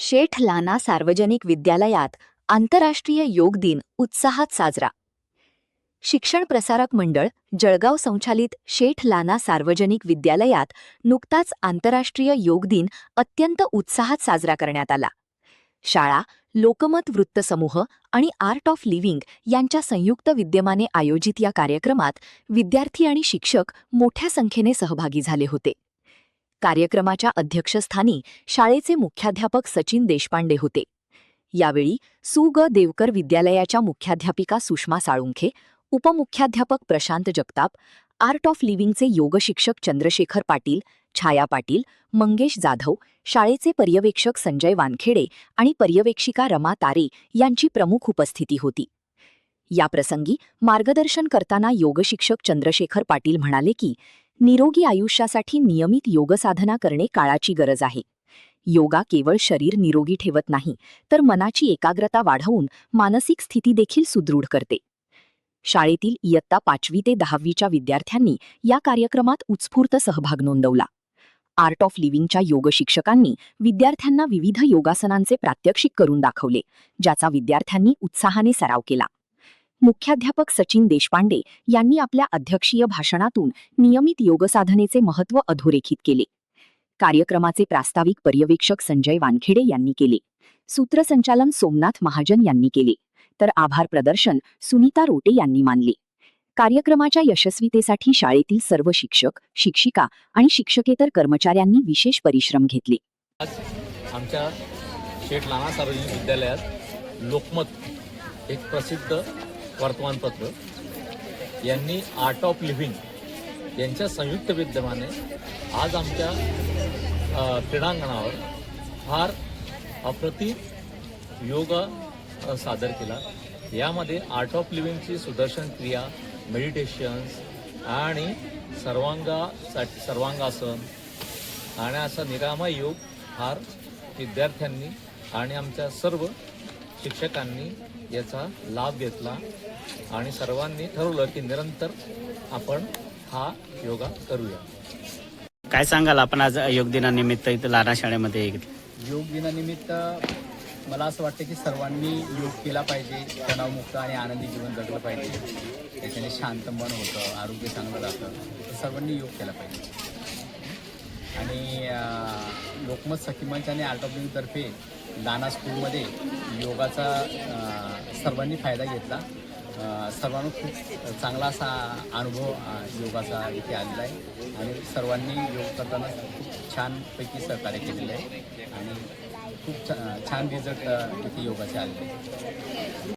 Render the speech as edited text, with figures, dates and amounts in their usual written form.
शेठ Lana सार्वजनिक विद्यालयात आंतरराष्ट्रीय योग दिन उत्साहात साजरा. शिक्षण प्रसारक मंडळ जळगाव संचालित शेठ लाना सार्वजनिक विद्यालयात नुकताच आंतरराष्ट्रीय योग दिन अत्यंत उत्साहात साजरा करण्यात आला. शाळा, लोकमत वृत्तसमूह आणि आर्ट ऑफ लिव्हिंग यांच्या संयुक्त विद्यमाने आयोजित या कार्यक्रमात विद्यार्थी आणि शिक्षक मोठ्या संख्येने सहभागी झाले होते. कार्यक्रमाच्या अध्यक्षस्थानी शाळेचे मुख्याध्यापक सचिन देशपांडे होते. यावेळी सु. ग. देवकर विद्यालयाच्या मुख्याध्यापिका सुषमा साळुंखे, उपमुख्याध्यापक प्रशांत जगताप, आर्ट ऑफ लिव्हिंगचे योगशिक्षक चंद्रशेखर पाटील, छाया पाटील, मंगेश जाधव, शाळेचे पर्यवेक्षक संजय वानखेडे आणि पर्यवेक्षिका रमा तारे यांची प्रमुख उपस्थिती होती. याप्रसंगी मार्गदर्शन करताना योगशिक्षक चंद्रशेखर पाटील म्हणाले की निरोगी आयुष्यासाठी नियमित योगसाधना करणे काळाची गरज आहे. योगा केवळ शरीर निरोगी ठेवत नाही, तर मनाची एकाग्रता वाढवून मानसिक स्थिती देखील सुदृढ करते. शाळेतील इयत्ता 5वी ते 10वीच्या विद्यार्थ्यांनी या कार्यक्रमात उत्स्फूर्त सहभाग नोंदवला. आर्ट ऑफ लिव्हिंगच्या योगशिक्षकांनी विद्यार्थ्यांना विविध योगासनांचे प्रात्यक्षिक करून दाखवले, ज्याचा विद्यार्थ्यांनी उत्साहाने सराव केला. मुख्याध्यापक सचिन देशपांडे यांनी आपल्या अध्यक्षीय भाषणातून नियमित योगसाधनेचे महत्त्व अधोरेखित केले. कार्यक्रमाचे प्रास्ताविक पर्यवेक्षक संजय वानखेडे यांनी केले. सूत्रसंचालन सोमनाथ महाजन यांनी केले, तर आभार प्रदर्शन सुनीता रोटे यांनी मानले. कार्यक्रमाच्या यशस्वीतेसाठी शाळेतील सर्व शिक्षक, शिक्षिका आणि शिक्षकेतर कर्मचाऱ्यांनी विशेष परिश्रम घेतले. आज आमच्या शेठ लाना सार्वजनिक विद्यालयात लोकमत एक प्रसिद्ध वर्तमानपत्र यांनी आर्ट ऑफ लिव्हिंग यांच्या संयुक्त विद्यमाने आज आमच्या क्रीडांगणावर फार अप्रतिम योग सादर केला. यामध्ये आर्ट ऑफ लिव्हिंगची सुदर्शन क्रिया, मेडिटेशन्स आणि सर्वांगासन आणि असा निरामय योग फार विद्यार्थ्यांनी आणि आमच्या सर्व शिक्षकांनी याचा लाभ घेतला आणि सर्वांनी ठरवलं की निरंतर आपण हा योगा करूया. काय सांगाल आपण आज योग दिनानिमित्त इथं लाना शाळेमध्ये? योग दिनानिमित्त मला असं वाटतं की सर्वांनी योग केला पाहिजे. तणावमुक्त आणि आनंदी जीवन जगलं पाहिजे. त्याच्याने शांत मन होतं, आरोग्य चांगलं राहतं. सर्वांनी योग केला पाहिजे. आणि लोकमत सखीमंच आणि आर्ट ऑफ लिव्हिंगतर्फे लाना स्कूलमध्ये योगाचा सर्वांनी फायदा घेतला. सर्वांना खूप चांगला असा अनुभव योगाचा इथे आलेला आहे आणि सर्वांनी योग करताना खूप छानपैकी सहकार्य केलेलं आहे आणि खूप छान रिझल्ट इथे योगाचे आलेले आहे.